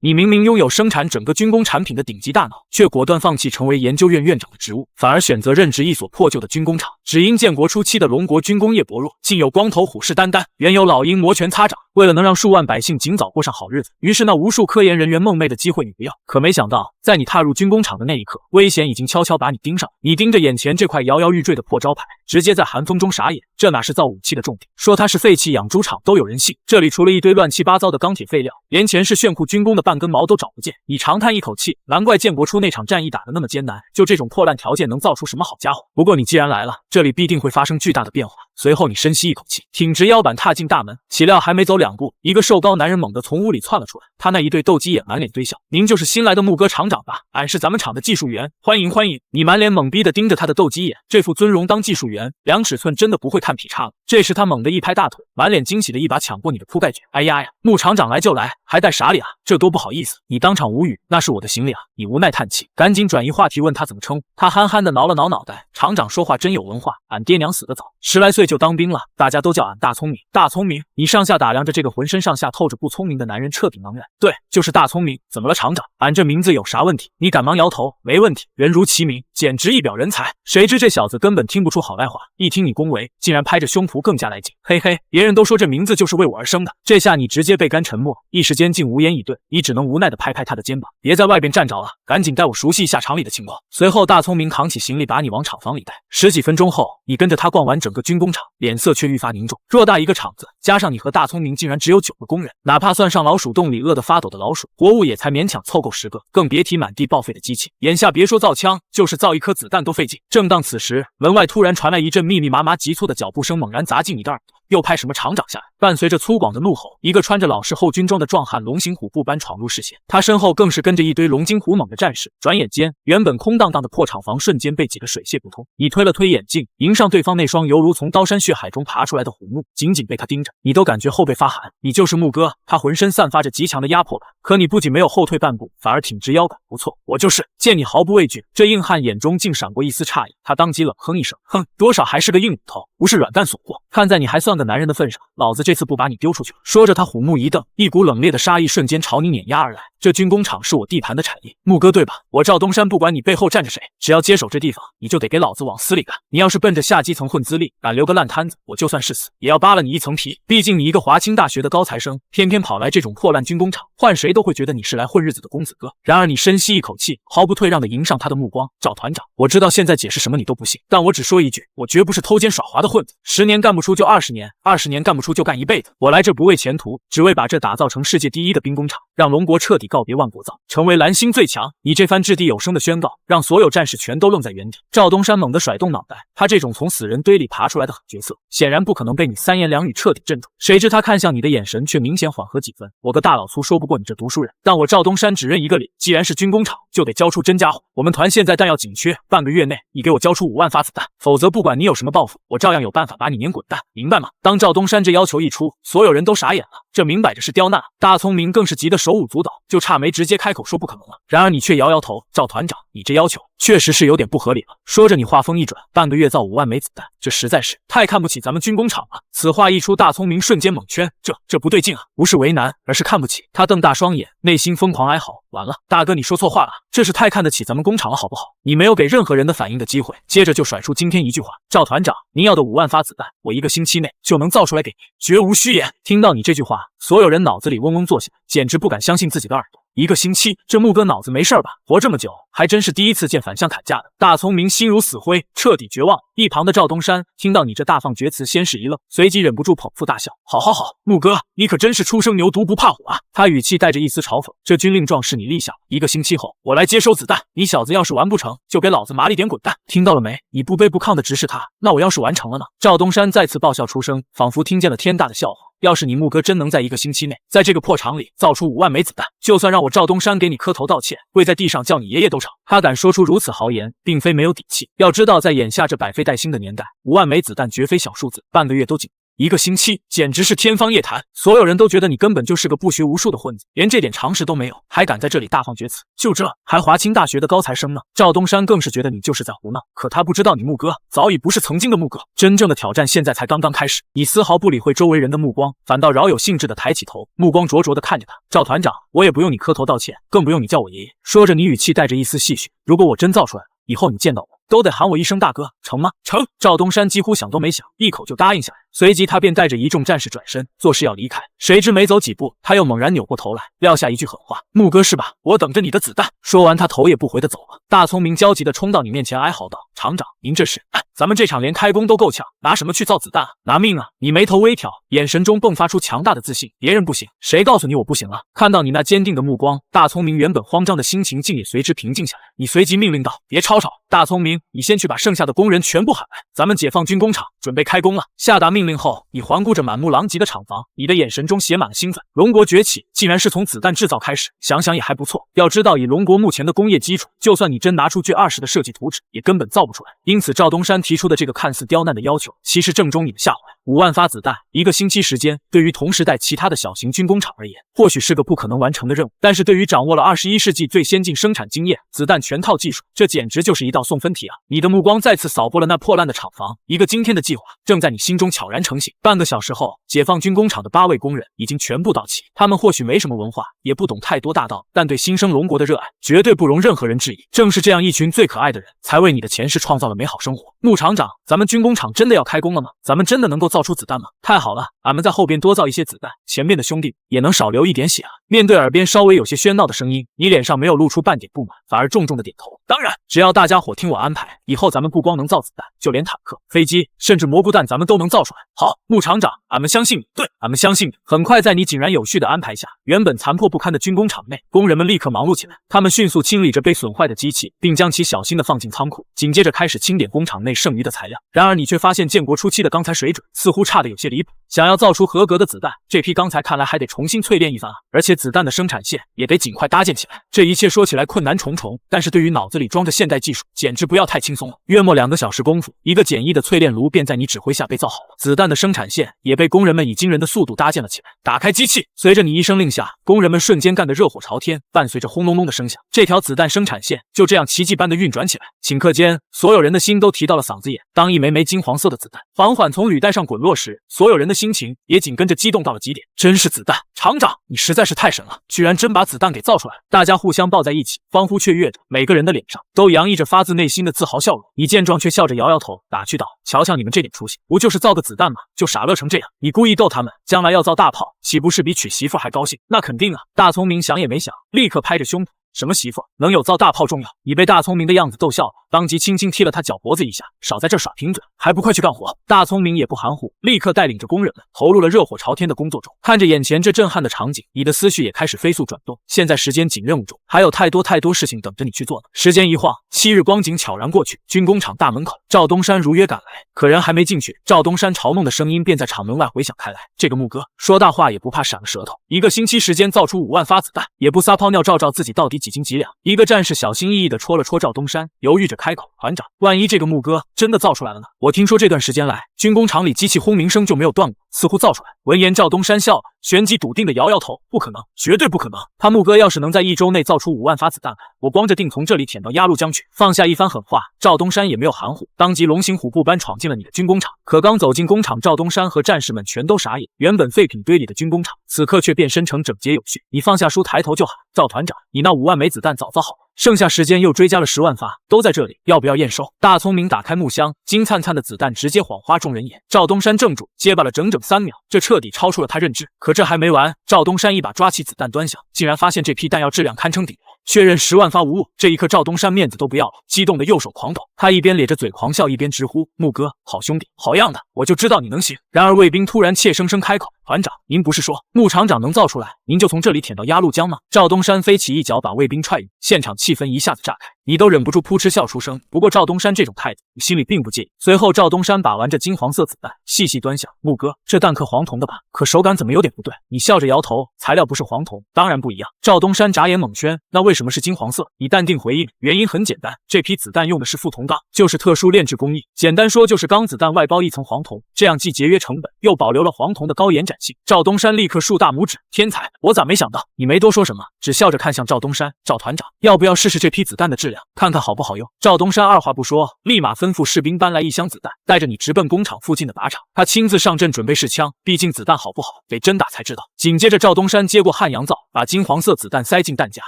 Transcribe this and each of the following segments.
你明明拥有生产整个军工产品的顶级大脑，却果断放弃成为研究院院长的职务，反而选择任职一所破旧的军工厂。只因建国初期的龙国军工业薄弱，竟有光头虎视眈眈，原有老鹰摩拳擦掌。为了能让数万百姓尽早过上好日子，于是那无数科研人员梦寐的机会你不要。可没想到，在你踏入军工厂的那一刻，危险已经悄悄把你盯上。你盯着眼前这块摇摇欲坠的破招牌，直接在寒风中傻眼。这哪是造武器的重点？说它是废弃养猪场都有人信。这里除了一堆乱七八糟的钢铁废料，连前世炫酷军工的半根毛都找不见。你长叹一口气，难怪建国初那场战役打得那么艰难，就这种破烂条件能造出什么好家伙？不过你既然来了，这里必定会发生巨大的变化。随后你深吸一口气，挺直腰板踏进大门，岂料还没走2步，一个瘦高男人猛地从屋里窜了出来，他那一对斗鸡眼满脸堆笑：“您就是新来的木哥厂长吧？俺是咱们厂的技术员，欢迎欢迎！”你满脸懵逼的盯着他的斗鸡眼，这副尊容当技术员，量尺寸真的不会看劈叉了。这时他猛地一拍大腿，满脸惊喜的一把抢过你的铺盖卷：“哎呀呀，穆厂长来就来，还带啥礼啊？这多不好意思！”你当场无语：“那是我的行李啊！”你无奈叹气，赶紧转移话题问他怎么称呼。他憨憨的挠了挠脑袋：“厂长说话真有文化，俺爹娘死得早，10来岁就当兵了，大家都叫俺大聪明。”大聪明？你上下打量着这个浑身上下透着不聪明的男人，彻底茫然。对，就是大聪明。怎么了，厂长？俺这名字有啥问题？你赶忙摇头：“没问题，人如其名，简直一表人才。”谁知这小子根本听不出好赖话，一听你恭维，竟然拍着胸脯更加来劲。嘿嘿，别人都说这名字就是为我而生的。这下你直接被干沉默，一时间竟无言以对。你只能无奈地拍拍他的肩膀：“别在外边站着了，赶紧带我熟悉一下厂里的情况。”随后大聪明扛起行李把你往厂房里带。10几分钟后，你跟着他逛完整个军工厂，脸色却愈发凝重。偌大一个厂子，加上你和大聪明竟然只有9个工人，哪怕算上老鼠洞里饿得发抖的老鼠，活物也才勉强凑够10个，更别提满地报废的机器。眼下别说造枪，就是造一颗子弹都费劲。正当此时，门外突然传来一阵密密麻麻急促的脚步声，猛然砸进你的耳朵。又派什么厂长下来？伴随着粗犷的怒吼，一个穿着老式后军装的壮汉龙行虎步般闯入视线，他身后更是跟着一堆龙精虎猛的战士。转眼间，原本空荡荡的破厂房瞬间被挤得水泄不通。你推了推眼镜，迎上对方那双犹如从刀山血海中爬出来的虎目，紧紧被他盯着，你都感觉后背发寒。你就是木哥，他浑身散发着极强的压迫感，可你不仅没有后退半步，反而挺直腰杆。不错，我就是。见你毫不畏惧，这硬汉眼中竟闪过一丝诧异，他当即冷哼一声：“哼，多少还是个硬骨头，不是软蛋怂货。看在你还算个男人的份上，老子这次不把你丢出去了。”说着，他虎目一瞪，一股冷冽的杀意瞬间朝你碾压而来。这军工厂是我地盘的产业，木哥对吧？我赵东山不管你背后站着谁，只要接手这地方，你就得给老子往死里干。你要是奔着下基层混资历，敢留个烂摊子，我就算是死也要扒了你一层皮。毕竟你一个华清大学的高材生，偏偏跑来这种破烂军工厂，换谁都会觉得你是来混日子的公子哥。然而你深吸一口气，毫不退让地迎上他的目光：“赵团长，我知道现在解释什么你都不信，但我只说一句，我绝不是偷奸耍滑的混子。10年干不出就20年，20年干不出就干一辈子。我来这不为前途，只为把这打造成世界第一的兵工厂，让龙国彻底告别万国造，成为蓝星最强。”你这番掷地有声的宣告，让所有战士全都愣在原地。赵东山猛地甩动脑袋，他这种从死人堆里爬出来的狠角色，显然不可能被你3言2语彻底镇住。谁知他看向你的眼神却明显缓和几分：“我个大老粗说不过你这读书人，但我赵东山只认一个理，既然是军工厂，就得交出真家伙。我们团现在弹药紧缺，半个月内你给我交出5万发子弹，否则不管你有什么报复，我照样有办法把你撵滚蛋，明白吗？”当赵东山这要求一出，所有人都傻眼了，这明摆着是刁难。大聪明更是急得手舞足蹈，就差没直接开口说不可能了。然而你却摇摇头：“赵团长，你这要求确实是有点不合理了。”说着，你话锋一转：“半个月造5万枚子弹，这实在是太看不起咱们军工厂了。”此话一出，大聪明瞬间蒙圈，这不对劲啊！不是为难，而是看不起。他瞪大双眼，内心疯狂哀嚎：“完了，大哥你说错话了，这是太看得起咱们工厂了，好不好？”你没有给任何人的反应的机会，接着就甩出惊天一句话：“赵团长，您要的5万发子弹，我1个星期内就能造出来给你，绝无虚言。”听到你这句话，所有人脑子里嗡嗡作响，简直不敢相信自己的耳朵。1个星期，这木哥脑子没事吧？活这么久，还真是第一次见反向砍价的。大聪明心如死灰，彻底绝望。一旁的赵东山听到你这大放厥词，先是一愣，随即忍不住捧腹大笑：“好好好，木哥，你可真是初生牛犊不怕虎啊！”他语气带着一丝嘲讽：“这军令状是你立下，1个星期后我来接收子弹，你小子要是完不成，就给老子麻利点滚蛋，听到了没？”你不卑不亢地直视他：“那我要是完成了呢？”赵东山再次爆笑出声，仿佛听见了天大的笑话。要是你木哥真能在1个星期内，在这个破厂里造出5万枚子弹，就算让我赵东山给你磕头道歉，跪在地上叫你爷爷都成。他敢说出如此豪言，并非没有底气。要知道，在眼下这百废待兴的年代，5万枚子弹绝非小数字，半个月都紧。1个星期简直是天方夜谭，所有人都觉得你根本就是个不学无术的混子，连这点常识都没有，还敢在这里大放厥词。就这，还华清大学的高材生呢？赵东山更是觉得你就是在胡闹，可他不知道你木哥早已不是曾经的木哥，真正的挑战现在才刚刚开始。你丝毫不理会周围人的目光，反倒饶有兴致地抬起头，目光灼灼地看着他。赵团长，我也不用你磕头道歉，更不用你叫我爷爷。说着，你语气带着一丝戏谑，如果我真造出来了，以后你见到我都得喊我一声大哥，成吗？成！赵东山几乎想都没想，一口就答应下来。随即他便带着一众战士转身，作势要离开。谁知没走几步，他又猛然扭过头来，撂下一句狠话：“木哥是吧？我等着你的子弹！”说完，他头也不回的走了。大聪明焦急的冲到你面前，哀嚎道：“厂长，您这是……咱们这场连开工都够呛，拿什么去造子弹啊？拿命啊！”你眉头微挑，眼神中迸发出强大的自信。别人不行，谁告诉你我不行了？看到你那坚定的目光，大聪明原本慌张的心情竟也随之平静下来。你随即命令道：“别吵吵，大聪明，你先去把剩下的工人全部喊来，咱们解放军工厂准备开工了。”下达命令后，你环顾着满目狼藉的厂房，你的眼神中写满了兴奋。龙国崛起竟然是从子弹制造开始，想想也还不错。要知道，以龙国目前的工业基础，就算你真拿出G20的设计图纸，也根本造不出来。因此，赵东山提出的这个看似刁难的要求，其实正中你的下怀。5万发子弹，1个星期时间，对于同时代其他的小型军工厂而言，或许是个不可能完成的任务，但是对于掌握了21世纪最先进生产经验、子弹全套技术，这简直就是一道送分题啊！你的目光再次扫过了那破烂的厂房，一个惊天的计划正在你心中悄然成型。半个小时后，解放军工厂的8位工人已经全部到齐。他们或许没什么文化，也不懂太多大道，但对新生龙国的热爱绝对不容任何人质疑。正是这样一群最可爱的人，才为你的前世创造了美好生活。穆厂长，咱们军工厂真的要开工了吗？咱们真的能够造出子弹吗？太好了，俺们在后边多造一些子弹，前面的兄弟也能少流一点血啊！面对耳边稍微有些喧闹的声音，你脸上没有露出半点不满，反而重重的点头。当然，只要大家伙听我安排，以后咱们不光能造子弹，就连坦克、飞机，甚至蘑菇弹咱们都能造出来。好，穆厂长，俺们相信你。对，俺们相信你。很快，在你井然有序的安排下，原本残破不堪的军工厂内，工人们立刻忙碌起来。他们迅速清理着被损坏的机器，并将其小心地放进仓库，紧接着开始清点工厂内剩余的材料。然而，你却发现建国初期的钢材水准似乎差得有些离谱。想要造出合格的子弹，这批钢材看来还得重新淬炼一番啊！而且子弹的生产线也得尽快搭建起来。这一切说起来困难重重，但是对于脑子里装着现代技术，简直不要太轻松了。约莫2个小时功夫，一个简易的淬炼炉便在你指挥下被造好了，子弹的生产线也被工人们以惊人的速度搭建了起来。打开机器，随着你一声令下，工人们瞬间干得热火朝天，伴随着轰隆隆的声响，这条子弹生产线就这样奇迹般的运转起来。顷刻间，所有人的心都提到了嗓子眼。当一枚枚金黄色的子弹缓缓从履带上滚落时，所有人的心情也紧跟着激动到了极点。真是子弹，厂长，你实在是太神了，居然真把子弹给造出来了！大家互相抱在一起，欢呼雀跃着，每个人的脸上都洋溢着发自内心的自豪笑容。你见状却笑着摇摇头，打趣道：“瞧瞧你们这点出息，不就是造个子弹吗？就傻乐成这样？你故意逗他们，将来要造大炮，岂不是比娶媳妇还高兴？那肯定啊！”大聪明想也没想，立刻拍着胸脯。什么媳妇能有造大炮重要？你被大聪明的样子逗笑了，当即轻轻踢了他脚脖子一下，少在这耍贫嘴，还不快去干活！大聪明也不含糊，立刻带领着工人们投入了热火朝天的工作中。看着眼前这震撼的场景，你的思绪也开始飞速转动。现在时间紧，任务中还有太多事情等着你去做呢。时间一晃，7日光景悄然过去。军工厂大门口，赵东山如约赶来，可人还没进去，赵东山嘲弄的声音便在厂门外回响开来：“这个木哥说大话也不怕闪了舌头，1个星期时间造出5万发子弹，也不撒泡尿照照自己到底几斤几两。”一个战士小心翼翼地戳了戳赵东山，犹豫着开口：“团长，万一这个木哥真的造出来了呢？我听说这段时间来，军工厂里机器轰鸣声就没有断过，似乎造出来。”闻言，赵东山笑了，旋即笃定地摇摇头：“不可能，绝对不可能！他木哥要是能在1周内造出5万发子弹来，我光着腚从这里舔到鸭绿江去！”放下一番狠话，赵东山也没有含糊，当即龙行虎步般闯进了你的军工厂。可刚走进工厂，赵东山和战士们全都傻眼，原本废品堆里的军工厂，此刻却变身成整洁有序。你放下书，抬头就喊：“赵团长，你那5万枚子弹早造好了，剩下时间又追加了10万发，都在这里，要不要验收？”大聪明打开木箱，金灿灿的子弹直接晃花众人眼。赵东山怔住，结巴了整整3秒，这彻底超出了他认知。可这还没完，赵东山一把抓起子弹端详，竟然发现这批弹药质量堪称顶流，确认10万发无误。这一刻，赵东山面子都不要了，激动的右手狂抖。他一边咧着嘴狂笑，一边直呼：“木哥，好兄弟，好样的！我就知道你能行。”然而卫兵突然怯生生开口：“团长，您不是说牧场长能造出来，您就从这里舔到鸭绿江吗？赵东山飞起一脚把卫兵踹晕，现场气氛一下子炸开，你都忍不住扑哧笑出声。不过赵东山这种态度，你心里并不介意。随后赵东山把玩着金黄色子弹，细细端详，木哥，这弹壳黄铜的吧？可手感怎么有点不对？你笑着摇头，材料不是黄铜，当然不一样。赵东山眨眼猛宣，那为什么是金黄色？你淡定回应，原因很简单，这批子弹用的是覆铜钢，就是特殊炼制工艺。简单说就是钢子弹外包一层黄铜，这样既节约成本，又保留了黄铜的高延展性。赵东山立刻竖大拇指，天才！我咋没想到？你没多说什么，只笑着看向赵东山，赵团长，要不要试试这批子弹的质量，看看好不好用？赵东山二话不说，立马吩咐士兵搬来一箱子弹，带着你直奔工厂附近的靶场。他亲自上阵准备试枪，毕竟子弹好不好，得真打才知道。紧接着赵东山接过汉阳造，把金黄色子弹塞进弹夹，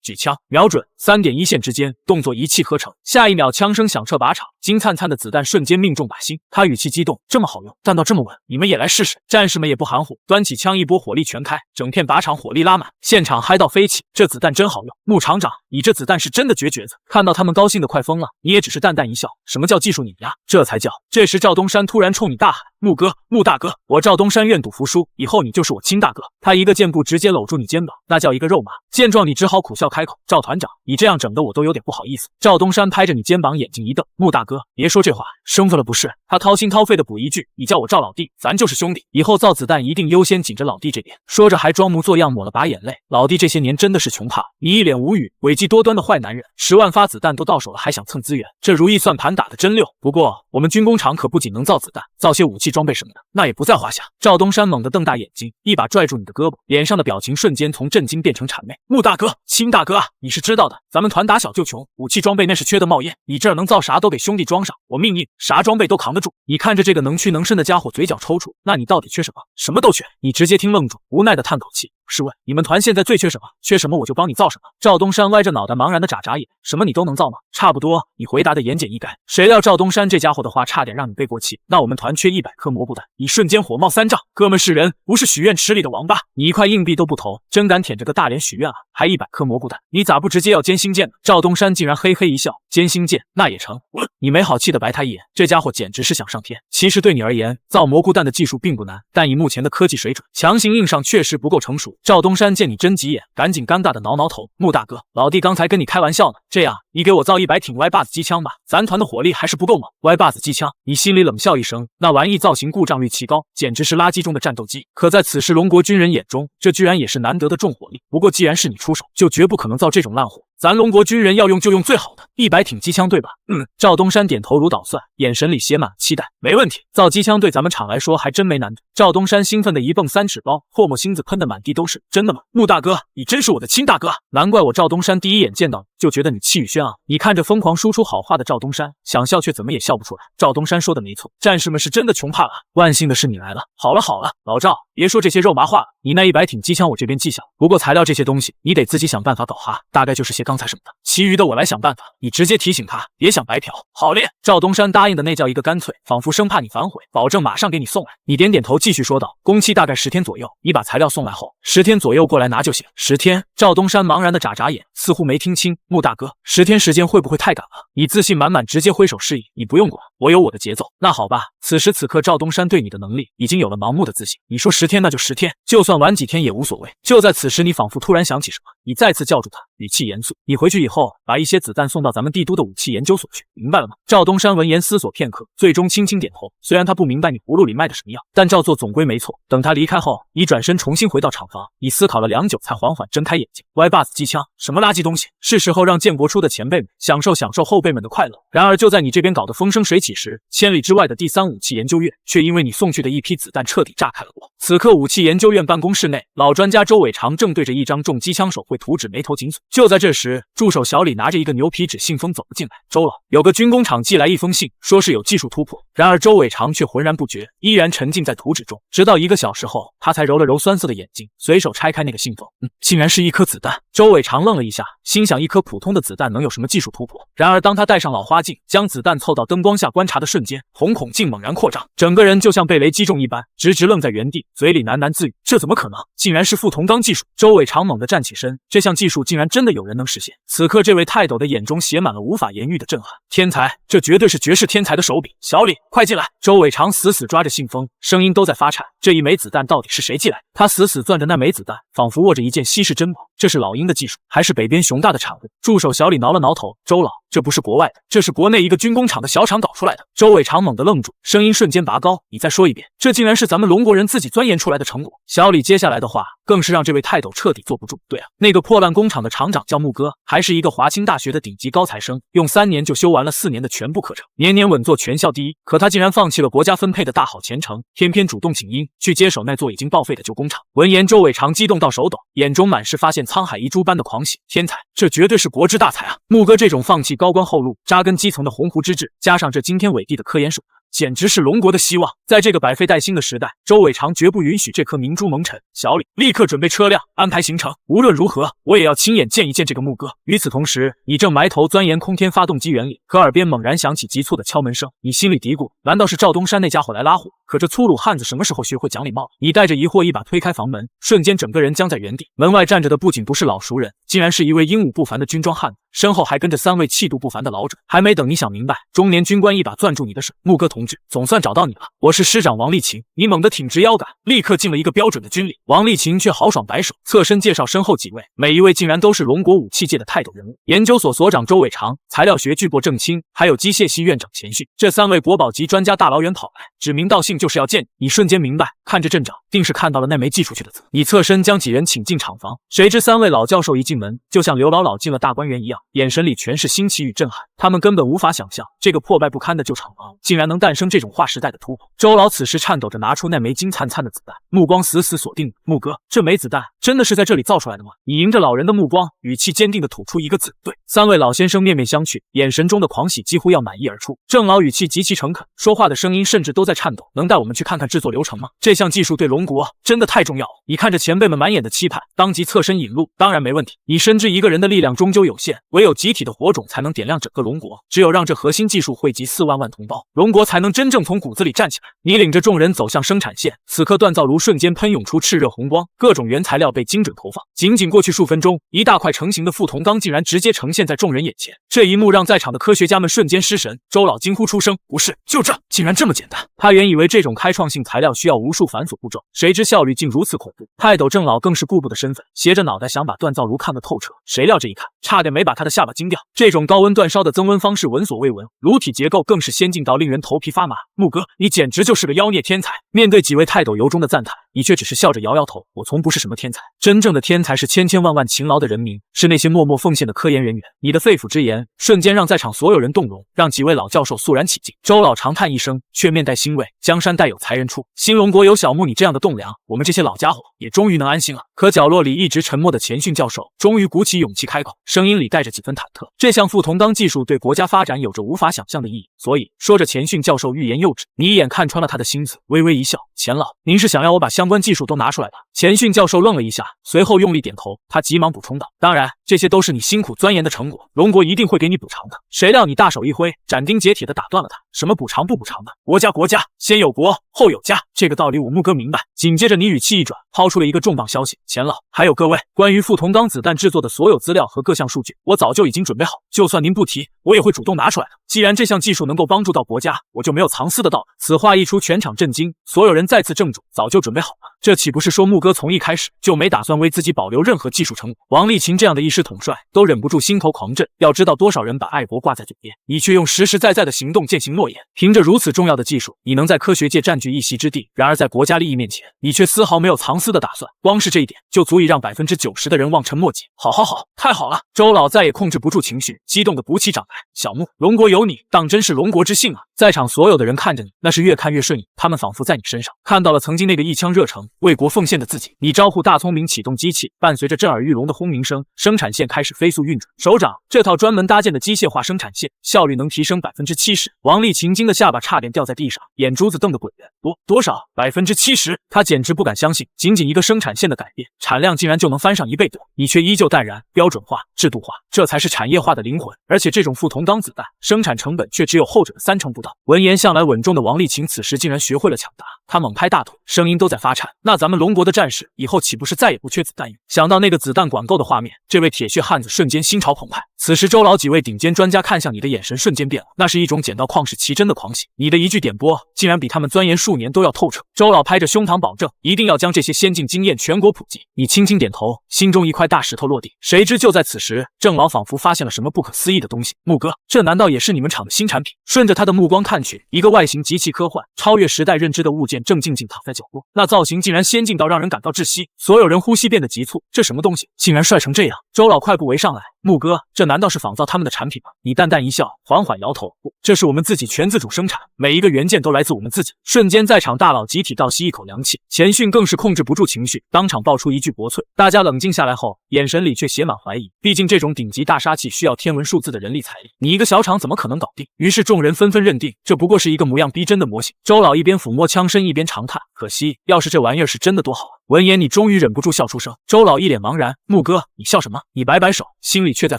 举枪瞄准，3.1线之间，动作一气呵成。下一秒枪声响彻靶场，金灿灿的子弹瞬间命中靶心。他语气激动，这么好用，弹道这么稳，你们也来试试。战士们也不含糊，端起枪一波火力全开，整片靶场火力拉满，现场嗨到飞起。这子弹真好用，牧厂长，你这子弹是真的绝绝子。看到他们高兴的快疯了，你也只是淡淡一笑，什么叫技术碾压？这才叫。这时赵东山突然冲你大喊，木哥，穆大哥，我赵东山愿赌服输，以后你就是我亲大哥。他一个箭步直接搂住你肩膀，那叫一个肉麻。见状你只好苦笑开口，赵团长，你这样整的我都有点不好意思。赵东山拍着你肩膀，眼睛一瞪，穆大哥，别说这话，生分了不是？他掏心掏肺的补一句，你叫我赵老弟，咱就是兄弟，以后造子弹一定优先紧着老弟这边。说着还装模作样抹了把眼泪，老弟这些年真的是穷怕了。你一脸无语，诡计多端的坏男人，10万发子弹都到手了，还想蹭资源，这如意算盘打得真溜。不过我们军工厂可不仅能造子弹，造些武器装备什么的，那也不在话下。赵东山猛地瞪大眼睛，一把拽住你的胳膊，脸上的表情瞬间从震惊变成谄媚。穆大哥，亲大哥啊，你是知道的，咱们团打小就穷，武器装备那是缺的冒烟，你这儿能造啥都给兄弟装上，我命硬，啥装备都扛得住。你看着这个能屈能伸的家伙嘴角抽搐，那你到底缺什么？什么都缺。你直接听愣住，无奈的叹口气。试问你们团现在最缺什么？缺什么我就帮你造什么。赵东山歪着脑袋茫然的眨眨眼，什么你都能造吗？差不多，你回答的言简意赅。谁料赵东山这家伙的话差点让你背过气。那我们团缺100颗蘑菇弹，你瞬间火冒三丈。哥们是人，不是许愿池里的王八，你一块硬币都不投，真敢舔着个大脸许愿啊？还100颗蘑菇弹，你咋不直接要歼星舰呢？赵东山竟然嘿嘿一笑，歼星舰那也成。你没好气的白他一眼，这家伙简直是想上天。其实对你而言，造蘑菇弹的技术并不难，但以目前的科技水准，强行硬上确实不够成熟。赵东山见你真急眼，赶紧尴尬的挠挠头，穆大哥，老弟刚才跟你开玩笑呢，这样你给我造100挺歪把子机枪吧，咱团的火力还是不够猛。歪把子机枪，你心里冷笑一声，那玩意造型故障率奇高，简直是垃圾中的战斗机。可在此时龙国军人眼中，这居然也是难得的重火力。不过既然是你出手，就绝不可能造这种烂货。咱龙国军人要用就用最好的100挺机枪对吧？赵东山点头如捣蒜，眼神里写满期待。没问题，造机枪对咱们厂来说还真没难度。赵东山兴奋的一蹦3尺包，唾沫星子喷得满地都是。真的吗？穆大哥，你真是我的亲大哥，难怪我赵东山第一眼见到你就觉得你气宇轩昂。你看着疯狂输出好话的赵东山，想笑却怎么也笑不出来。赵东山说的没错，战士们是真的穷怕了。万幸的是你来了。好了好了，老赵，别说这些肉麻话了，你那100挺机枪我这边记下，不过材料这些东西你得自己想办法搞哈，大概就是些钢材什么的，其余的我来想办法。你直接提醒他，别想白嫖。好嘞。赵东山答应的那叫一个干脆，仿佛生怕你反悔，保证马上给你送来。你点点头，继续说道，工期大概10天左右，你把材料送来后10天左右过来拿就行。10天？赵东山茫然的眨眨眼，似乎没听清。穆大哥，10天时间会不会太赶了？你自信满满，直接挥手示意，你不用管，我有我的节奏。那好吧。此时此刻赵东山对你的能力已经有了盲目的自信，你说10天那就10天，就算晚几天也无所谓。就在此时你仿佛突然想起什么，你再次叫住他，语气严肃，你回去以后把一些子弹送到咱们帝都的武器研究所去，明白了吗？赵东山闻言思索片刻，最终轻轻点头。虽然他不明白你葫芦里卖的什么药，但照做总归没错。等他离开后，你转身重新回到厂房，你思考了良久才缓缓睁开眼睛。歪把子机枪，什么垃圾东西，是时候让建国出的前辈们享受后辈们的快乐。然而就在你这边搞得风生水起时，千里之外的第3武器研究院却因为你送去的一批子弹彻底炸开了锅。此刻武器研究院办公室内，老专家周伟长正对着一张重机枪手绘图纸眉头紧锁。就在这时，助手小李拿着一个牛皮纸信封走了进来。周老，有个军工厂寄来一封信，说是有技术突破。然而周伟长却浑然不觉，依然沉浸在图纸中，直到1个小时后，他才揉了揉酸涩的眼睛，随手拆开那个信封。竟然是一颗子弹。周伟长愣了一下，心想一颗普通的子弹能有什么技术突破？然而当他戴上老花镜，将子弹凑到灯光下观察的瞬间，瞳孔竟猛然扩张，整个人就像被雷击中一般，直愣在原地，嘴里喃喃自语，这怎么可能？竟然是覆铜钢技术。周伟长猛地站起身，这项技术竟然真的有人能实现。此刻这位泰斗的眼中写满了无法言喻的震撼。天才，这绝对是绝世天才的手笔。小李，快进来！周伟长死死抓着信封，声音都在发颤。这一枚子弹到底是谁寄来？他死死攥着那枚子弹，仿佛握着一件稀世珍宝。这是老鹰的技术，还是北边熊大的产物？助手小李挠了挠头，周老，这不是国外的，这是国内一个军工厂的小厂搞出来的。周伟长猛地愣住，声音瞬间拔高，你再说一遍，这竟然是咱们龙国人自己钻研出来的成果。小李接下来的话更是让这位泰斗彻底坐不住。对啊，那个破烂工厂的厂长叫木哥，还是一个华清大学的顶级高材生，用3年就修完了4年的全部课程，年年稳坐全校第一。可他竟然放弃了国家分配的大好前程，偏偏主动请缨去接手那座已经报废的旧工厂。闻言，周伟长激动到手抖，眼中满是发现沧海遗珠般的狂喜。天才，这绝对是国之大才啊！木哥这种放弃高官厚禄、扎根基层的鸿鹄之志，加上这惊天伟地的科研手段，简直是龙国的希望。在这个百废待兴的时代，周伟长绝不允许这颗明珠蒙尘。小李，立刻准备车辆，安排行程。无论如何，我也要亲眼见一见这个木哥。与此同时，你正埋头钻研空天发动机原理，可耳边猛然响起急促的敲门声。你心里嘀咕，难道是赵东山那家伙来拉货？可这粗鲁汉子什么时候学会讲礼貌了？你带着疑惑一把推开房门，瞬间整个人僵在原地。门外站着的不仅不是老熟人，竟然是一位英武不凡的军装汉子，身后还跟着3位气度不凡的老者。还没等你想明白，中年军官一把攥住你的手，木哥同志，总算找到你了，我是师长王立勤。你猛地挺直腰杆，立刻敬了一个标准的军礼。王立勤却豪爽摆手，侧身介绍身后几位，每一位竟然都是龙国武器界的泰斗人物。研究所所长周伟长，材料学巨擘郑清，还有机械系院长钱训，这3位国宝级专家大老远跑来，指名道姓就是要见你。瞬间明白，看着镇长定是看到了那枚寄出去的字。你侧身将几人请进厂房，谁知3位老教授一进门，就像刘姥姥进了大观园一样，眼神里全是新奇与震撼。他们根本无法想象，这个破败不堪的旧厂房竟然能诞生这种划时代的突破。周老此时颤抖着拿出那枚金灿灿的子弹，目光死死锁定木哥，这枚子弹真的是在这里造出来的吗？你迎着老人的目光，语气坚定地吐出一个字：对。3位老先生面面相觑，眼神中的狂喜几乎要满溢而出。郑老语气极其诚恳，说话的声音甚至都在颤抖。能带我们去看看制作流程吗？这项技术对龙国真的太重要了。你看着前辈们满眼的期盼，当即侧身引路。当然没问题。你深知一个人的力量终究有限，唯有集体的火种才能点亮整个龙国。只有让这核心技术汇集4万万同胞，龙国才能真正从骨子里站起来。你领着众人走向生产线，此刻锻造炉瞬间喷涌出炽热红光，各种原材料被精准投放。仅仅过去数分钟，一大块成型的副铜钢竟然直接呈现在众人眼前。这一幕让在场的科学家们瞬间失神。周老惊呼出声：不是，就这，竟然这么简单！他原以为这种开创性材料需要无数繁琐步骤，谁知效率竟如此恐怖。泰斗郑老更是顾不得身份，斜着脑袋想把锻造炉看个透彻，谁料这一看，差点没把他的下巴惊掉。这种高温锻烧的增温方式闻所未闻，炉体结构更是先进到令人头皮发麻。木哥，你简直就是个妖孽天才！面对几位泰斗由衷的赞叹，你却只是笑着摇摇头。我从不是什么天才，真正的天才是千千万万勤劳的人民，是那些默默奉献的科研人员。你的肺腑之言瞬间让在场所有人动容，让几位老教授肃然起敬。周老长叹一声，却面带欣慰，江山代有才人出，新龙国有小木你这样的栋梁，我们这些老家伙也终于能安心了。可角落里一直沉默的钱训教授终于鼓起勇气开口，声音里带着几分忐忑。这项副铜钢技术对国家发展有着无法想象的意义，所以说着钱训教授欲言又止。你一眼看穿了他的心思，微微一笑，钱老，您是想要我把相关技术都拿出来吧？钱训教授愣了一下，随后用力点头，他急忙补充道，当然，这些都是你辛苦钻研的成果，龙国一定会给你补偿的。谁料你大手一挥，斩钉截铁地打断了他，什么补偿不补偿的，国家先有国后有家，这个道理我木哥明白。紧接着你语气一转，抛出了一个重磅消息，钱老，还有各位，关于副铜钢子弹制作的所有资料和各项数据，我早就已经准备好，就算您不提，我也会主动拿出来的。既然这项技术能够帮助到国家，我就没有藏私的道理。此话一出，全场震惊，所有人再次怔住，早就准备好了。这岂不是说木哥从一开始就没打算为自己保留任何技术成果？王立勤这样的一师统帅都忍不住心头狂震。要知道多少人把爱国挂在嘴边，你却用实实在在的行动践行诺言。凭着如此重要的技术，你能在科学界占据一席之地，然而在国家利益面前，你却丝毫没有藏私的打算。光是这一点就足以让90%的人望尘莫及。好，太好了！周老再也控制不住情绪，激动的鼓起掌来。小木，龙国有你，当真是龙国之幸啊！在场所有的人看着你，那是越看越顺眼，他们仿佛在你身上看到了曾经那个一腔热诚为国奉献的自己。你招呼大聪明启动机器，伴随着震耳欲聋的轰鸣声，生产线开始飞速运转。首长，这套专门搭建的机械化生产线效率能提升70%。王丽琴惊的下巴差点掉在地上，眼珠子瞪得滚圆。多少？70%？他简直不敢相信，仅仅一个生产线的改变，产量竟然就能翻上1倍多，你却依旧淡然、标准化、制度化，这才是产业化的灵魂。而且这种富铜钢子弹，生产成本却只有后者的30%不到。闻言向来稳重的王丽琴此时竟然学会了抢答，他猛拍大腿，声音都在发颤。那咱们龙国的战士以后岂不是再也不缺子弹用？想到那个子弹管够的画面，这位铁血汉子瞬间心潮澎湃。此时周老几位顶尖专家看向你的眼神瞬间变了，那是一种捡到旷世奇珍的狂喜。你的一句点拨，竟然比他们钻研数年都要透彻。周老拍着胸膛保证，一定要将这些先进经验全国普及。你轻轻点头，心中一块大石头落地。谁知就在此时，郑老仿佛发现了什么不可思议的东西。木哥，这难道也是你们厂的新产品？顺着他的目光看去，一个外形极其科幻、超越时代认知的物件正静静躺在角落，那造型竟然先进到让人感到窒息。所有人呼吸变得急促，这什么东西，竟然帅成这样？周老快步围上来，木哥，这难道是仿造他们的产品吗？你淡淡一笑，缓缓摇头，不，这是我们自己全自主生产，每一个元件都来自我们自己。瞬间在场大佬集体倒吸一口凉气，钱迅更是控制不住情绪，当场爆出一句薄脆。大家冷静下来后，眼神里却写满怀疑，毕竟这种顶级大杀器需要天文数字的人力财力，你一个小厂怎么可能搞定？于是众人纷纷认定，这不过是一个模样逼真的模型。周老一边抚摸枪身一边长叹，可惜，要是这玩意儿是真的多好啊！闻言，你终于忍不住笑出声。周老一脸茫然，木哥，你笑什么？你摆摆手，心里却在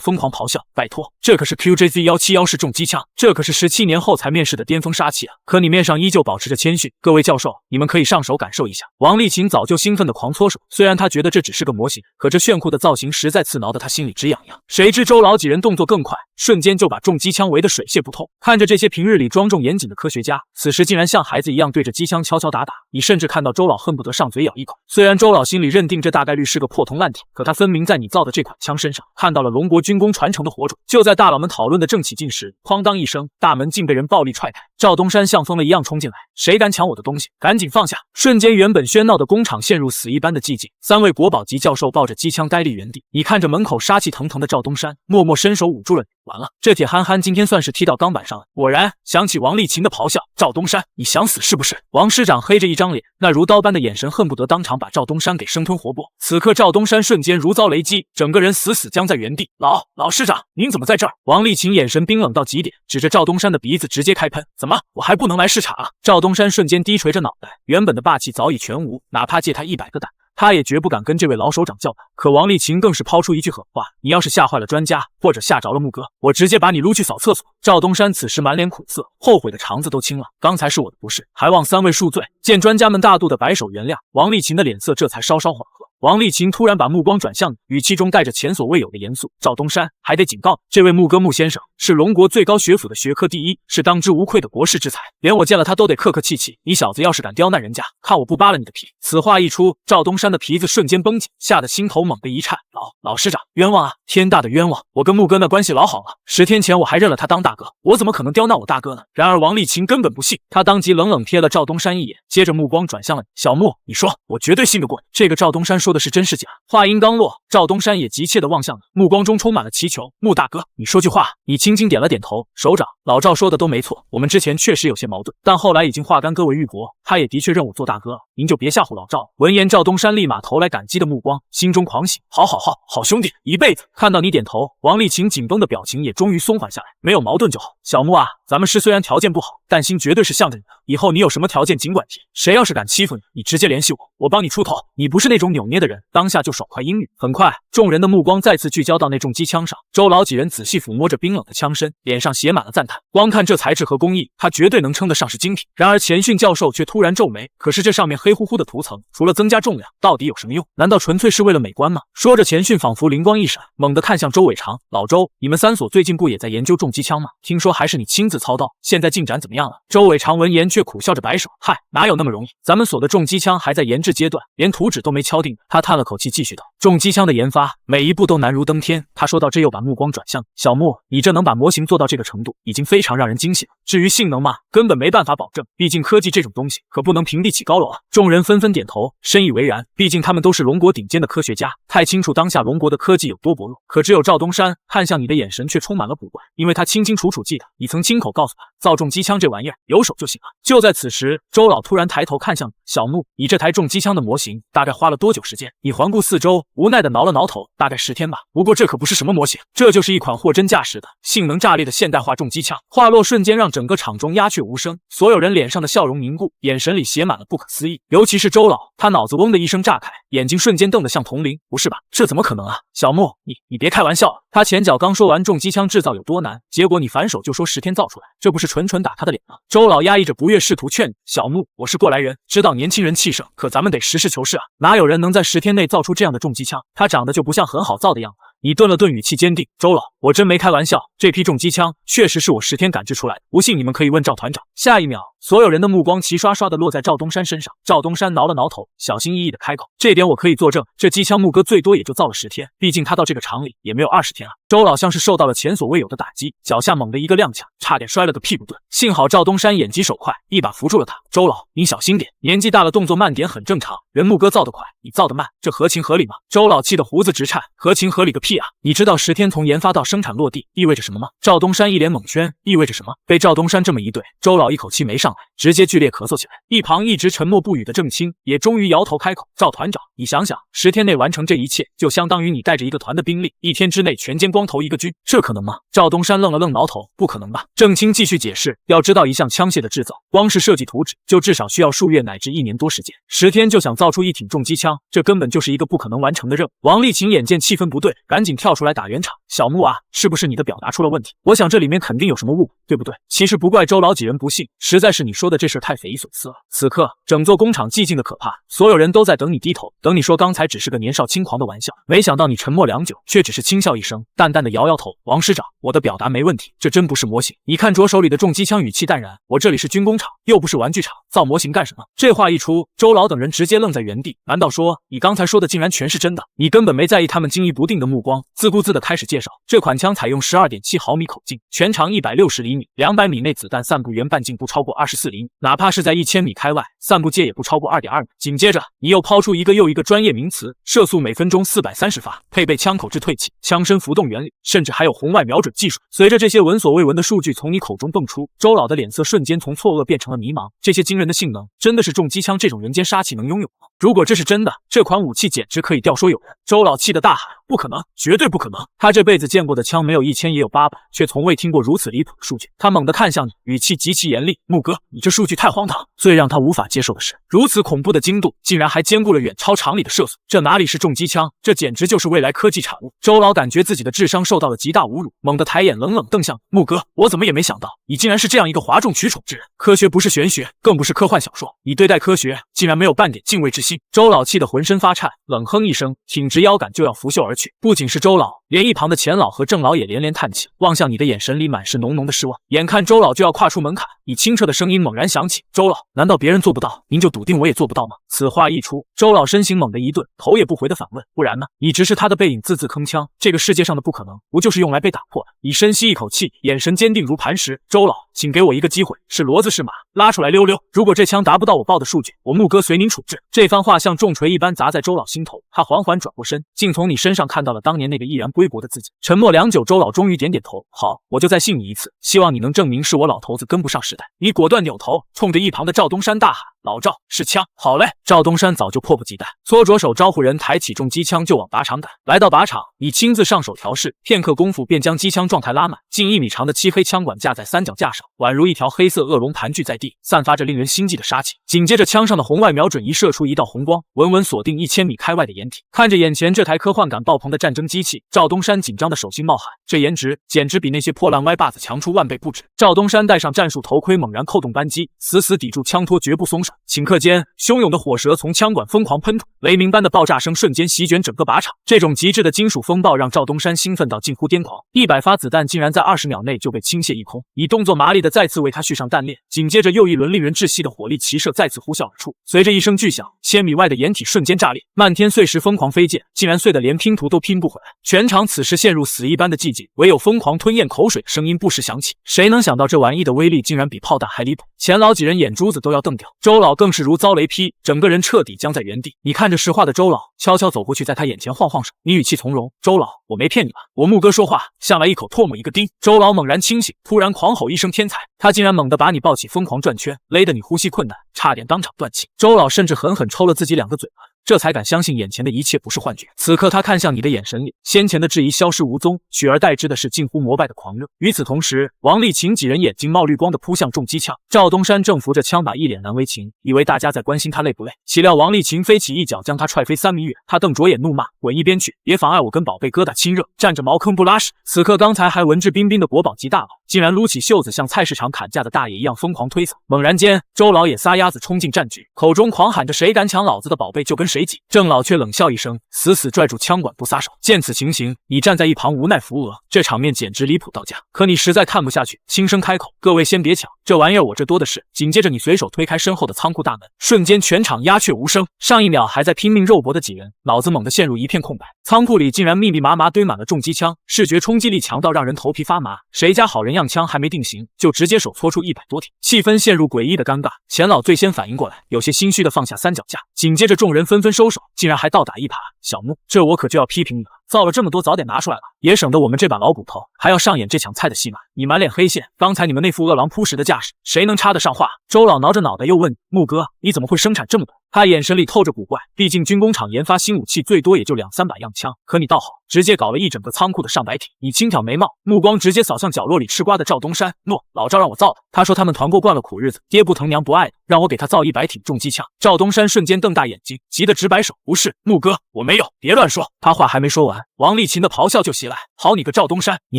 疯狂咆哮，拜托，这可是 QJZ171式重机枪，这可是17年后才面世的巅峰杀器啊！可你面上依旧保持着谦逊。各位教授，你们可以上手感受一下。王丽琴早就兴奋的狂搓手，虽然他觉得这只是个模型，可这炫酷的造型实在刺挠得他心里直痒痒。谁知周老几人动作更快，瞬间就把重机枪围得水泄不通。看着这些平日里庄重严谨的科学家，此时竟然像孩子一样对着机枪敲敲打打，你甚至看到周老恨不得上嘴咬一口。虽然周老心里认定这大概率是个破铜烂铁，可他分明在你造的这款枪身上看到了龙国军工传承的火种。就在大佬们讨论的正起劲时，哐当一声，大门竟被人暴力踹开。赵东山像疯了一样冲进来，谁敢抢我的东西，赶紧放下！瞬间原本喧闹的工厂陷入死一般的寂静。3位国宝级教授抱着机枪呆立原地，你看着门口杀气腾腾的赵东山，默默伸手捂住了你。完了，这铁憨憨今天算是踢到钢板上了。果然响起王丽琴的咆哮，赵东山，你想死是不是？王师长黑着一张脸，那如刀般的眼神恨不得当场把赵东山给生吞活剥。此刻赵东山瞬间如遭雷击，整个人死僵在原地。老师长，您怎么在这儿？王丽琴眼神冰冷到极点，指着赵东山的鼻子直接开喷。怎么，我还不能来视察啊？赵东山瞬间低垂着脑袋，原本的霸气早已全无，哪怕借他100个胆，他也绝不敢跟这位老首长叫板。可王丽琴更是抛出一句狠话，你要是吓坏了专家，或者吓着了木哥，我直接把你撸去扫厕所。赵东山此时满脸苦涩，后悔的肠子都青了，刚才是我的不是，还望3位恕罪。见专家们大度的摆手原谅，王丽琴的脸色这才稍稍缓和。王丽琴突然把目光转向你，语气中带着前所未有的严肃。赵东山，还得警告你，这位木哥穆先生是龙国最高学府的学科第一，是当之无愧的国士之才，连我见了他都得客客气气。你小子要是敢刁难人家，看我不扒了你的皮！此话一出，赵东山的皮子瞬间绷紧，吓得心头猛地一颤。老师长，冤枉啊！天大的冤枉！我跟木哥那关系老好了，10天前我还认了他当大哥，我怎么可能刁难我大哥呢？然而王丽琴根本不信，他当即冷冷瞥了赵东山一眼，接着目光转向了你，小穆，你说，我绝对信得过你。这个赵东山说的是真是假？话音刚落，赵东山也急切地望向你，目光中充满了祈求。穆大哥，你说句话。你轻轻点了点头。首长，老赵说的都没错，我们之前确实有些矛盾，但后来已经化干戈为玉帛，他也的确认我做大哥了，您就别吓唬老赵。闻言，赵东山立马投来感激的目光，心中狂喜，好兄弟，一辈子。看到你点头，王丽琴紧绷的表情也终于松缓下来，没有矛盾就好。小穆啊，咱们师虽然条件不好，但心绝对是向着你的，以后你有什么条件尽管提，谁要是敢欺负你，你直接联系我帮你出头。你不是那种扭捏的人，当下就爽快英语。很快，众人的目光再次聚焦到那重机枪上，周老几人仔细抚摸着冰冷的枪身，脸上写满了赞叹。光看这材质和工艺，它绝对能称得上是精品。然而钱迅教授却突然皱眉，可是这上面黑乎乎的涂层，除了增加重量，到底有什么用？难道纯粹是为了美观吗？说着，钱迅仿佛灵光一闪，猛地看向周伟长，老周，你们3所最近不也在研究重机枪吗？听说还是你亲自操刀，现在进展怎么样了？周伟长闻言却苦笑着摆手，嗨，哪有那么容易？咱们所的重机枪还在研制阶段，连图纸都没敲定。他叹了口气，继续道，重机枪的研发每一步都难如登天。他说到这又把目光转向小穆，你这能把模型做到这个程度，已经非常让人惊喜了。至于性能嘛，根本没办法保证，毕竟科技这种东西可不能平地起高楼啊。众人纷纷点头，深以为然，毕竟他们都是龙国顶尖的科学家，太清楚当下龙国的科技有多薄弱。可只有赵东山看向你的眼神却充满了古怪，因为他清清楚楚记得你曾亲口告诉他，造重机枪这玩意儿有手就行了。就在此时，周老突然抬头看向小木，你这台重机枪的模型大概花了多久时间？你环顾四周，无奈的挠了挠头，大概10天吧。不过这可不是什么模型，这就是一款货真价实的、性能炸裂的现代化重机枪。话落瞬间让整个场中鸦雀无声，所有人脸上的笑容凝固，眼神里写满了不可思议。尤其是周老，他脑子嗡的一声炸开，眼睛瞬间瞪得像铜铃。不是吧？这怎么可能啊？小木，你别开玩笑了。他前脚刚说完重机枪制造有多难，结果你反手就说10天造出来，这不是纯纯打他的脸吗？周老压抑着不悦，试图劝你，小木，我是过来人，知道年轻人气盛，可咱们得实事求是啊，哪有人能在10天内造出这样的重机枪？他长得就不像很好造的样子。你顿了顿，语气坚定，周老，我真没开玩笑，这批重机枪确实是我10天赶制出来的，不信你们可以问赵团长。下一秒，所有人的目光齐刷刷地落在赵东山身上。赵东山挠了挠头，小心翼翼地开口，这点我可以作证，这机枪木哥最多也就造了10天，毕竟他到这个厂里也没有20天啊。周老像是受到了前所未有的打击，脚下猛地一个踉跄，差点摔了个屁股墩。幸好赵东山眼疾手快，一把扶住了他。周老，您小心点，年纪大了动作慢点很正常，人木哥造得快，你造得慢，这合情合理吗？周老气得胡子直颤，合情合理个屁啊！你知道10天从研发到生产落地意味着什么吗？赵东山一脸懵圈，意味着什么？被赵东山这么一对，周老一口气没上来，直接剧烈咳嗽起来。一旁一直沉默不语的郑清也终于摇头开口，赵团长，你想想，10天内完成这一切，就相当于你带着一个团的兵力，1天之内全歼光头一个军，这可能吗？赵东山愣了愣，挠头，不可能吧？郑清继续解释，要知道一项枪械的制造，光是设计图纸就至少需要数月乃至1年多时间，10天就想造出一挺重机枪，这根本就是一个不可能完成的任务。王丽琴眼见气氛不对，赶紧跳出来打圆场，小木啊，是不是你的表达出了问题？我想这里面肯定有什么误会，对不对？其实不怪周老几人不信，实在是你说的这事太匪夷所思了。此刻整座工厂寂静的可怕，所有人都在等你低头，等你说刚才只是个年少轻狂的玩笑。没想到你沉默良久，却只是轻笑一声，淡淡的摇摇头。王师长，我的表达没问题，这真不是模型。你看着手里的重机枪，语气淡然，我这里是军工厂，又不是玩具厂，造模型干什么？这话一出，周老等人直接愣在原地。难道说你刚才说的竟然全是真的？你根本没在意他们惊疑不定的目光，自顾自地开始介绍，这款枪采用12.7毫米口径，全长160厘米，200米内子弹散布圆半径不超过24厘米，哪怕是在1000米开外，散布界也不超过2.2米。紧接着，你又抛出一个又一个专业名词，射速每分钟430发，配备枪口制退气、枪身浮动原理，甚至还有红外瞄准技术。随着这些闻所未闻的数据从你口中蹦出，周老的脸色瞬间从错愕变成了迷茫。这些惊人的性能，真的是重机枪这种人间杀器能拥有吗？如果这是真的，这款武器简直可以吊说有人。周老气得大喊，不可能，绝对不可能！他这辈子见过的枪没有1000也有800，却从未听过如此离谱的数据。他猛地看向你，语气极其严厉，木哥，你这数据太荒唐。最让他无法接受的是，如此恐怖的精度，竟然还兼顾了远超常理的射速，这哪里是重机枪，这简直就是未来科技产物。周老感觉自己的智商受到了极大侮辱，猛地抬眼冷冷瞪向木哥，我怎么也没想到，你竟然是这样一个哗众取宠之人。科学不是玄学，更不是科幻小说，你对待科学竟然没有半点敬畏之心。周老气得浑身发颤，冷哼一声，挺直腰杆就要拂袖而去。不仅是周老，连一旁的钱老和郑老也连连叹气，望向你的眼神里满是浓浓的失望。眼看周老就要跨出门槛，你清澈的声音猛然响起，周老，难道别人做不到，您就笃定我也做不到吗？此话一出，周老身形猛地一顿，头也不回的反问，不然呢？你直视他的背影，字字铿锵，这个世界上的不可能，不就是用来被打破的？你深吸一口气，眼神坚定如磐石，周老，请给我一个机会，是骡子是马，拉出来溜溜。如果这枪达不到我报的数据，我木哥随您处置。这番话像重锤一般砸在周老心头，他缓缓转过身，竟从你身上看到了当年那个毅然归国的自己。沉默良久，周老终于点点头，好，我就再信你一次，希望你能证明是我老头子跟不上时代。你果断扭头，冲着一旁的赵东山大喊，老赵，是枪。好嘞。赵东山早就迫不及待，搓着手招呼人抬起重机枪就往靶场赶。来到靶场，你亲自上手调试，片刻功夫便将机枪状态拉满，近1米长的漆黑枪管架在三脚架上，宛如一条黑色恶龙盘踞在地，散发着令人心悸的杀气。紧接着枪上的红外瞄准仪射出一道红光，稳稳锁定1000米开外的掩体。看着眼前这台科幻感爆棚的战争机器，赵东山紧张的手心冒汗，这颜值简直比那些破烂歪把子强出万倍不止。赵东山戴上战术头盔，猛然扣动扳机，死死抵住枪托，绝不松手。顷刻间，汹涌的火舌从枪管疯狂喷吐，雷鸣般的爆炸声瞬间席卷整个靶场。这种极致的金属风暴让赵东山兴奋到近乎癫狂，100发子弹竟然在20秒内就被倾泻一空。你动作麻利的再次为他续上弹链，紧接着又一轮令人窒息的火力齐射再次呼啸而出。随着一声巨响，1000米外的掩体瞬间炸裂，漫天碎石疯狂飞溅，竟然碎得连拼图都拼不回来。全场此时陷入死一般的寂静，唯有疯狂吞咽口水的声音不时响起。谁能想到这玩意的威力竟然比炮弹还离谱？钱老几人眼珠子都要瞪掉。周老老更是如遭雷劈，整个人彻底僵在原地。你看着石化的周老，悄悄走过去，在他眼前晃晃手，你语气从容：“周老，我没骗你吧？我木哥说话向来一口唾沫一个钉。”周老猛然清醒，突然狂吼一声：“天才！”他竟然猛地把你抱起，疯狂转圈，勒得你呼吸困难，差点当场断气。周老甚至狠狠抽了自己2个嘴巴，这才敢相信眼前的一切不是幻觉。此刻他看向你的眼神里，先前的质疑消失无踪，取而代之的是近乎膜拜的狂热。与此同时，王丽琴几人眼睛冒绿光的扑向重机枪，赵东山正扶着枪把，一脸难为情，以为大家在关心他累不累，岂料王丽琴飞起一脚将他踹飞3米远。他瞪着眼怒骂：“滚一边去，别妨碍我跟宝贝疙瘩亲热，站着茅坑不拉屎！”此刻刚才还文质彬彬的国宝级大佬，竟然撸起袖子像菜市场砍价的大爷一样疯狂推搡。猛然间，周老也撒丫子冲进战局，口中狂喊着：“谁敢抢老子的宝贝就跟谁挤！”郑老却冷笑一声，死死拽住枪管不撒手。见此情形，你站在一旁无奈扶额，这场面简直离谱到家。可你实在看不下去，轻声开口：“各位先别抢，这玩意儿我这多的是。”紧接着你随手推开身后的仓库大门，瞬间全场鸦雀无声。上一秒还在拼命肉搏的几人，脑子猛地陷入一片空白。仓库里竟然密密麻麻堆满了重机枪，视觉冲击力强到让人头皮发麻。谁家好人样枪还没定型，就直接手搓出100多挺，气氛陷入诡异的尴尬。钱老最先反应过来，有些心虚的放下3脚架，紧接着众人纷纷收手，竟然还倒打一耙。小木，这我可就要批评你了，造了这么多早点拿出来了，也省得我们这把老骨头还要上演这抢菜的戏码。你满脸黑线，刚才你们那副饿狼扑食的架势，谁能插得上话？周老挠着脑袋又问：“木哥，你怎么会生产这么多？”他眼神里透着古怪，毕竟军工厂研发新武器最多也就200-300样枪，可你倒好，直接搞了一整个仓库的上百挺。你轻挑眉毛，目光直接扫向角落里吃瓜的赵东山。诺，老赵让我造的，他说他们团过惯了苦日子，爹不疼娘不爱的，让我给他造100挺重机枪。赵东山瞬间瞪大眼睛，急得直摆手：“不是，木哥，我没有，别乱说。”他话还没说完，王丽琴的咆哮就袭来：“好你个赵东山，你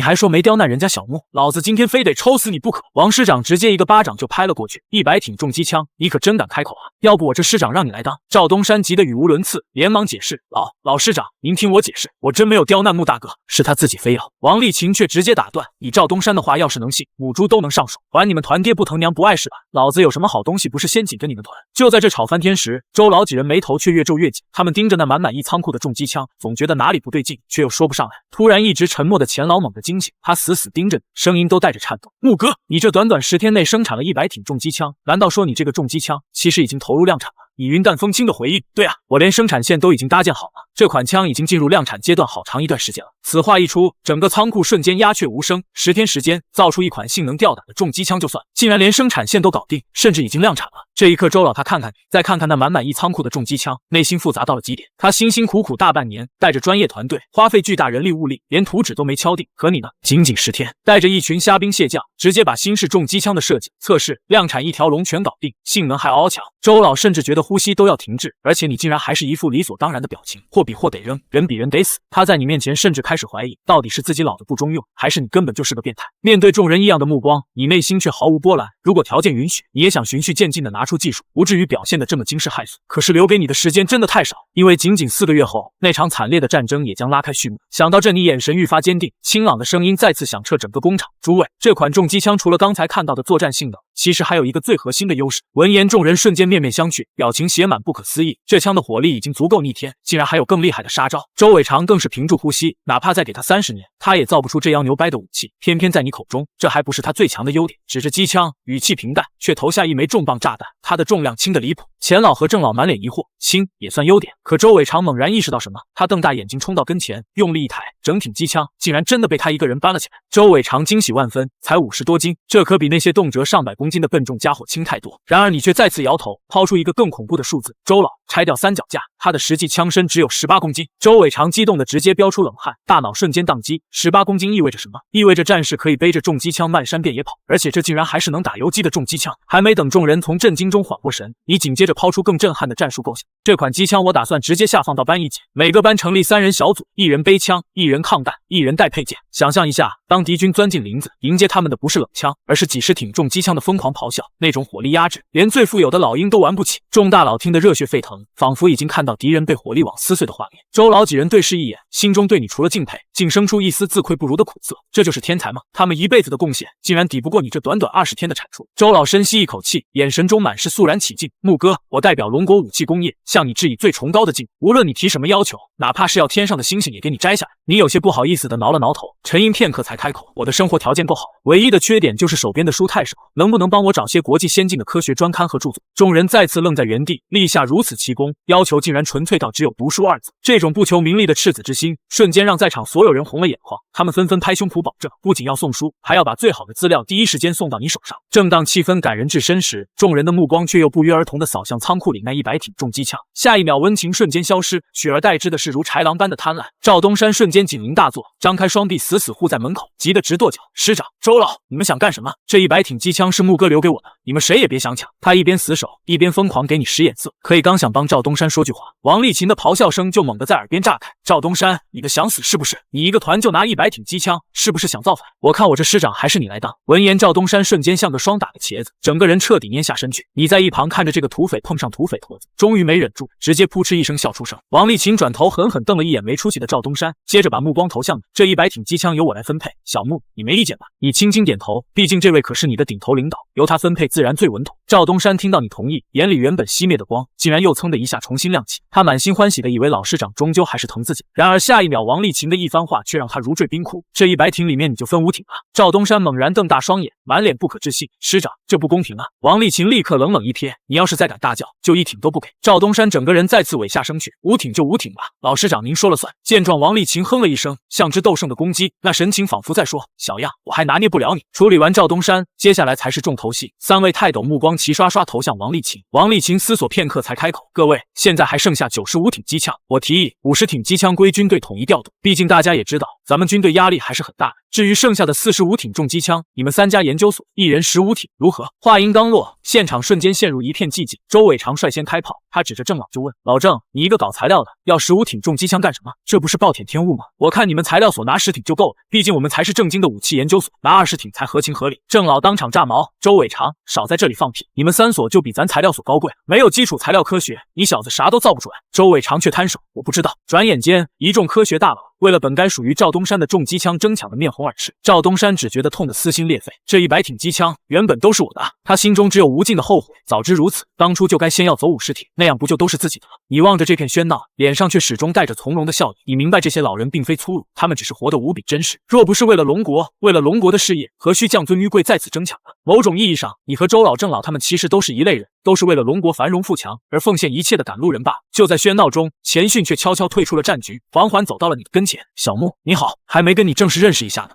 还说没刁难人家小木，老子今天非得抽死你不可！”王师长直接一个巴掌就拍了过去：“100挺重机枪，你可真敢开口啊！要不我这师长让你来当？”赵东山急得语无伦次，连忙解释：“老师长，您听我解释，我真没有刁难穆大哥，是他自己非要。”王丽琴却直接打断：“你赵东山的话要是能信，母猪都能上手，还你们团爹不疼娘不爱是吧？老子有什么好东西不是先紧着你们团？”就在这吵翻天时，周老几人眉头却越皱越紧，他们盯着那满满一仓库的重机枪，总觉得哪里不对劲，却又说不上来。突然，一直沉默的钱老猛地惊醒，他死死盯着你，声音都带着颤抖：“穆哥，你这短短10天内生产了100挺重机枪，难道说你这个重机枪其实已经投入量产了？”你云淡风轻的回应：“对啊，我连生产线都已经搭建好了，这款枪已经进入量产阶段好长一段时间了。”此话一出，整个仓库瞬间鸦雀无声。10天时间造出一款性能吊打的重机枪就算，竟然连生产线都搞定，甚至已经量产了。这一刻，周老他看看你，再看看那满满一仓库的重机枪，内心复杂到了极点。他辛辛苦苦大半年，带着专业团队，花费巨大人力物力，连图纸都没敲定。可你呢，仅仅10天，带着一群虾兵蟹将，直接把新式重机枪的设计、测试、量产一条龙全搞定，性能还嗷嗷抢。周老甚至觉得呼吸都要停滞，而且你竟然还是一副理所当然的表情，货比货得扔，人比人得死。他在你面前甚至开始怀疑，到底是自己老的不中用，还是你根本就是个变态。面对众人异样的目光，你内心却毫无波澜。如果条件允许，你也想循序渐进的拿出技术，不至于表现得这么惊世骇俗。可是留给你的时间真的太少，因为仅仅4个月后，那场惨烈的战争也将拉开序幕。想到这，你眼神愈发坚定，清朗的声音再次响彻整个工厂：“诸位，这款重机枪除了刚才看到的作战性能，其实还有一个最核心的优势。”闻言，众人瞬间面面相觑，表情写满不可思议。这枪的火力已经足够逆天，竟然还有更厉害的杀招。周伟长更是屏住呼吸，哪怕再给他30年，他也造不出这样牛掰的武器。偏偏在你口中，这还不是他最强的优点。指着机枪，语气平淡，却投下一枚重磅炸弹。它的重量轻得离谱。钱老和郑老满脸疑惑，轻也算优点。可周伟长猛然意识到什么，他瞪大眼睛冲到跟前，用力一抬，整挺机枪竟然真的被他一个人搬了起来。周伟长惊喜万分，才50多斤，这可比那些动辄上百公斤的笨重家伙轻太多。然而你却再次摇头，抛出一个更恐怖的数字：周老拆掉3脚架，他的实际枪身只有18公斤。周伟长激动的直接飙出冷汗，大脑瞬间宕机。18公斤意味着什么？意味着战士可以背着重机枪漫山遍野跑，而且这竟然还是能打游击的重机枪。还没等众人从震惊中缓过神，你紧接着抛出更震撼的战术构想：这款机枪我打算直接下放到班一级，每个班成立3人小组，1人背枪，1人抗弹，1人带配件。想象一下，当敌军钻进林子，迎接他们的不是冷枪，而是几十挺重机枪的疯狂咆哮，那种火力压制，连最富有的老鹰都玩不起。众大佬听得热血沸腾，仿佛已经看到敌人被火力网撕碎的画面。周老几人对视一眼，心中对你除了敬佩，竟生出一丝自愧不如的苦涩。这就是天才吗？他们一辈子的贡献，竟然抵不过你这短短20天的产出。周老深吸一口气，眼神中满是肃然起敬：木哥，我代表龙国武器工业向你致以最崇高的敬，无论你提什么要求，哪怕是要天上的星星也给你摘下来。你有些不好意思的挠了挠头，沉吟片刻才开口：我的生活条件够好，唯一的缺点就是手边的书太少，能不能帮我找些国际先进的科学专刊和著作？众人再次愣在原地，立下如此奇功，要求竟然纯粹到只有读书二字。这种不求名利的赤子之心，瞬间让在场所有人红了眼眶。他们纷纷拍胸脯保证，不仅要送书，还要把最好的资料第一时间送到你手上。正当气氛感人至深时，众人的目光却又不约而同地扫向仓库里那100挺重机枪。下一秒，温情瞬间消失，取而代之的是如豺狼般的贪婪。赵东山瞬间警铃大作，张开双臂死死护在门口，急得直跺脚。师长、周老，你们想干什么？这100挺机枪是木哥留给我的，你们谁也别想抢。他一边死守，一边疯狂给你使眼色。可以刚想帮赵东山说句话，王丽琴的咆哮声就猛地在耳边炸开。赵东山，你的想死是不是？你一个团就拿100挺机枪，是不是想造反？我看我这师长还是你来当。闻言，赵东山瞬间像个双打的茄子，整个人彻底蔫下身去。你在一旁看着这个土匪碰上土匪坨子，终于没忍住，直接扑哧一声笑出声。王丽琴转头狠狠瞪了一眼没出息的赵东山，接着把目光投向你。这100挺机枪由我来分配，小木，你没意见吧？你轻轻点头，毕竟这位可是你的顶头领导，由他分配自然最稳妥。赵东山听到你同意，眼里原本熄灭的光竟然又噌的一下重新亮起。他满心欢喜的以为老师长终究还是疼自己，然而下一秒王丽琴的一番话却让他如坠冰窟。这100挺里面你就分5挺啊？赵东山猛然瞪大双眼，满脸不可置信。师长，这不公平啊！王丽琴立刻冷冷一瞥，你要是再敢大叫，就1挺都不给。赵东山整个人再次萎下身去，5挺就5挺吧，老师长您说了算。见状，王丽琴哼了一声，像只斗胜的公鸡，那神情仿佛在说，小样，我还拿捏不了你。处理完赵东山，接下来才是重头戏。3位泰斗目光齐刷刷投向王丽琴。王丽琴思索片刻才开口，各位，现在还剩下95挺机枪，我提议50挺机枪归军队统一调度，毕竟大家也知道咱们军队压力还是很大的。至于剩下的45挺重机枪，你们3家研究所一人15挺，如何？话音刚落，现场瞬间陷入一片寂静。周伟长率先开炮，他指着郑老就问：老郑，你一个搞材料的，要15挺重机枪干什么？这不是暴殄天物吗？我看你们材料所拿10挺就够了，毕竟我们才是正经的武器研究所，拿20挺才合情合理。郑老当场炸毛：周伟长，少在这里放屁！你们3所就比咱材料所高贵，没有基础材料科学，你小子啥都造不出来。周伟长却摊手：我不知道。转眼间，一众科学大佬为了本该属于赵东山的重机枪争抢的面红耳赤。赵东山只觉得痛得撕心裂肺，这100挺机枪原本都是我的啊！他心中只有无尽的后悔，早知如此，当初就该先要走50挺，那样不就都是自己的了？你望着这片喧闹，脸上却始终带着从容的笑意。你明白这些老人并非粗鲁，他们只是活得无比真实。若不是为了龙国，为了龙国的事业，何须降尊于贵在此争抢呢？某种意义上，你和周老、郑老他们其实都是一类人，都是为了龙国繁荣富强而奉献一切的赶路人罢了。就在喧闹中，钱迅却悄悄退出了战局，缓缓走到了你的跟前。小木，你好，还没跟你正式认识一下呢。